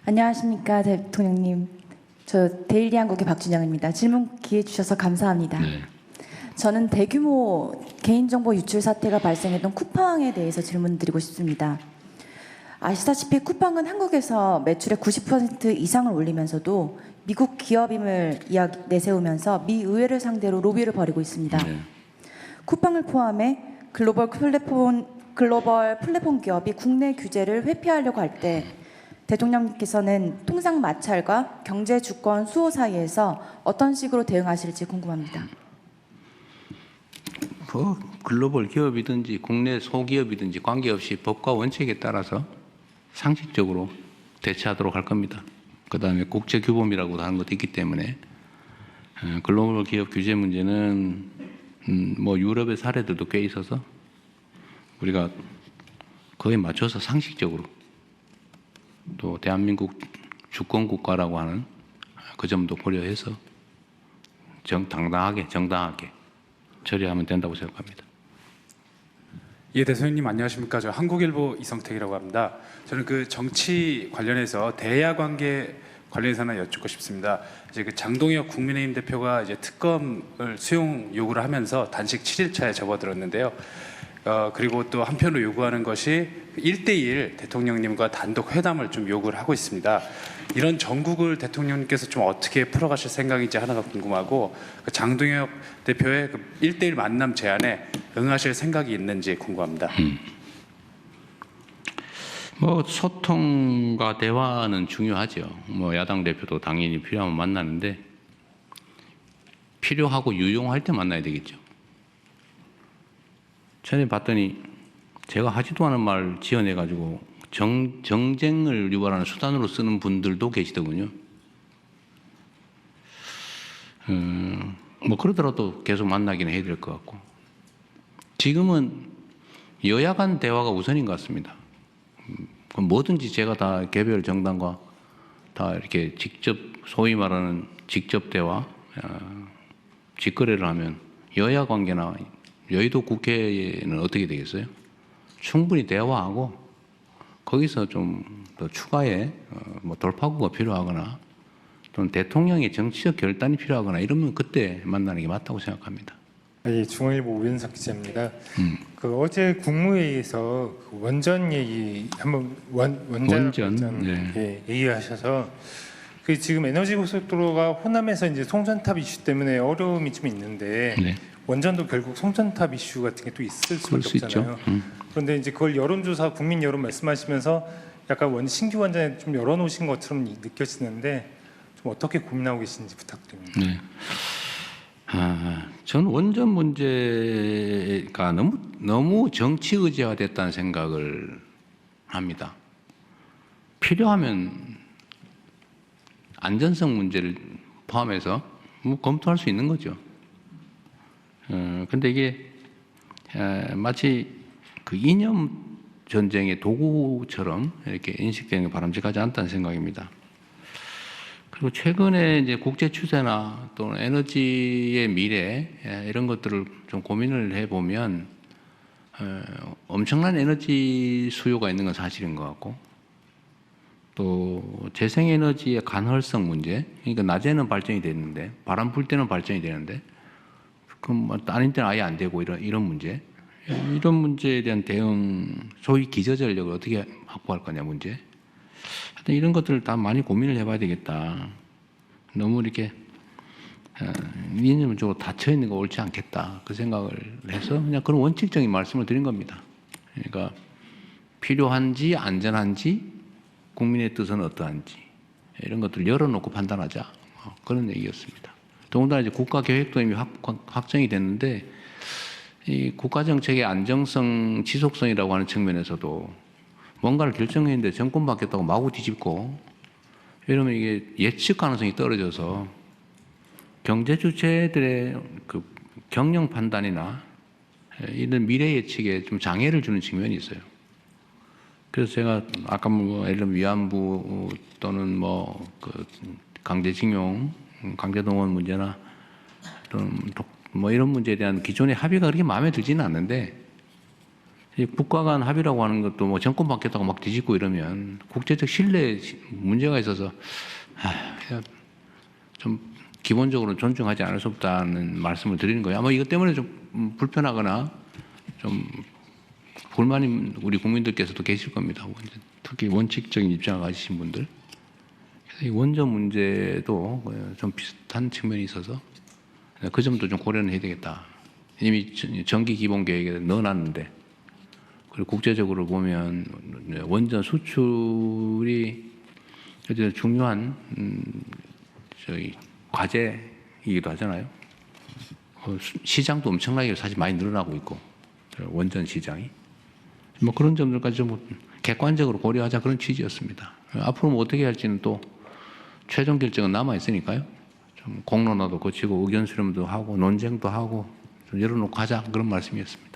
안녕하십니까, 대통령님. 저 데일리 한국의 박준영입니다. 질문 기회 주셔서 감사합니다. 네. 저는 대규모 개인정보 유출 사태가 발생했던 쿠팡에 대해서 질문드리고 싶습니다. 아시다시피 쿠팡은 한국에서 매출의 90% 이상을 올리면서도 미국 기업임을 내세우면서 미 의회를 상대로 로비를 벌이고 있습니다. 네. 쿠팡을 포함해 글로벌 플랫폼 기업이 국내 규제를 회피하려고 할 때 대통령께서는 통상 마찰과 경제 주권 수호 사이에서 어떤 식으로 대응하실지 궁금합니다. 뭐 글로벌 기업이든지 국내 소기업이든지 관계없이 법과 원칙에 따라서 상식적으로 대처하도록 할 겁니다. 그다음에 국제 규범이라고 하는 것도 있기 때문에 글로벌 기업 규제 문제는 뭐 유럽의 사례들도 꽤 있어서 우리가 거기에 맞춰서 상식적으로 또 대한민국 주권 국가라고 하는 그 점도 고려해서 정당하게 처리하면 된다고 생각합니다. 예, 대통령님 안녕하십니까? 저 한국일보 이성택이라고 합니다. 저는 그 정치 관련해서 대야 관계 관련해서 하나 여쭙고 싶습니다. 이제 그 장동혁 국민의힘 대표가 이제 특검을 수용 요구를 하면서 단식 7일차에 접어들었는데요. 그리고 또 한편으로 요구하는 것이 1대1 대통령님과 단독 회담을 좀 요구를 하고 있습니다. 이런 정국을 대통령님께서 좀 어떻게 풀어가실 생각인지 하나가 궁금하고, 그 장동혁 대표의 그 1대1 만남 제안에 응하실 생각이 있는지 궁금합니다. 뭐 소통과 대화는 중요하죠. 뭐 야당 대표도 당연히 필요하면 만나는데 필요하고 유용할 때 만나야 되겠죠. 전에 봤더니 제가 하지도 않은 말 지어내가지고 정쟁을 유발하는 수단으로 쓰는 분들도 계시더군요. 뭐 그러더라도 계속 만나기는 해야 될 것 같고, 지금은 여야 간 대화가 우선인 것 같습니다. 뭐든지 제가 다 개별 정당과 다 이렇게 직접 소위 말하는 직접 대화, 직거래를 하면 여야 관계나 여의도 국회는 어떻게 되겠어요? 충분히 대화하고 거기서 좀 더 추가의 뭐 돌파구가 필요하거나 또는 대통령의 정치적 결단이 필요하거나 이러면 그때 만나는 게 맞다고 생각합니다. 예, 중앙일보 우현석 기자입니다. 그 어제 국무회의에서 그 원전 얘기 한번 원전 네. 예, 얘기하셔서 그 지금 에너지 고속도로가 호남에서 이제 송전탑 이슈 때문에 어려움이 좀 있는데 네. 원전도 결국 송전탑 이슈 같은 게 또 있을 그럴 수밖에 수 없잖아요. 그런데 이제 그걸 여론조사, 국민 여론 말씀하시면서 약간 신규 원전에 좀 열어놓으신 것처럼 느껴지는데 좀 어떻게 고민하고 계신지 부탁드립니다. 네. 전 원전 문제가 너무 정치 의제화됐다는 생각을 합니다. 필요하면 안전성 문제를 포함해서 뭐 검토할 수 있는 거죠. 근데 이게 마치 그 이념 전쟁의 도구처럼 이렇게 인식되는 게 바람직하지 않다는 생각입니다. 그리고 최근에 이제 국제 추세나 또는 에너지의 미래 이런 것들을 좀 고민을 해보면 엄청난 에너지 수요가 있는 건 사실인 것 같고, 또 재생에너지의 간헐성 문제, 그러니까 낮에는 발전이 되는데 바람 불 때는 발전이 되는데 그럼 아닌 때는 아예 안 되고 이런 문제, 이런 문제에 대한 대응, 소위 기저전력을 어떻게 확보할 거냐 문제, 하여튼 이런 것들을 다 많이 고민을 해봐야 되겠다. 너무 이렇게 이념적으로 닫혀 있는 거 옳지 않겠다, 그 생각을 해서 그냥 그런 원칙적인 말씀을 드린 겁니다. 그러니까 필요한지 안전한지 국민의 뜻은 어떠한지 이런 것들을 열어놓고 판단하자, 그런 얘기였습니다. 더군다나 이제 국가계획도 이미 확정이 됐는데 이 국가정책의 안정성, 지속성이라고 하는 측면에서도 뭔가를 결정했는데 정권 바뀌었다고 마구 뒤집고 이러면 이게 예측 가능성이 떨어져서 경제 주체들의 그 경영 판단이나 이런 미래 예측에 좀 장애를 주는 측면이 있어요. 그래서 제가 아까 뭐 예를 들면 위안부 또는 뭐 그 강제징용, 강제동원 문제나 또는 뭐 이런 문제에 대한 기존의 합의가 그렇게 마음에 들지는 않는데 이 국가 간 합의라고 하는 것도 뭐 정권 바뀌었다고 막 뒤집고 이러면 국제적 신뢰에 문제가 있어서 그냥 좀 기본적으로 존중하지 않을 수 없다는 말씀을 드리는 거예요. 아마 이것 때문에 좀 불편하거나 좀 불만인 우리 국민들께서도 계실 겁니다. 특히 원칙적인 입장을 가지신 분들. 그래서 이 원전 문제도 좀 비슷한 측면이 있어서 그 점도 좀 고려는 해야 되겠다. 이미 정기 기본 계획에 넣어놨는데, 그리고 국제적으로 보면 원전 수출이 아주 중요한 저희 과제이기도 하잖아요. 시장도 엄청나게 사실 많이 늘어나고 있고, 원전 시장이 뭐 그런 점들까지 좀 객관적으로 고려하자, 그런 취지였습니다. 앞으로 뭐 어떻게 할지는 또 최종 결정은 남아 있으니까요. 좀 공론화도 거치고 의견 수렴도 하고 논쟁도 하고 좀 열어놓고 하자, 그런 말씀이었습니다.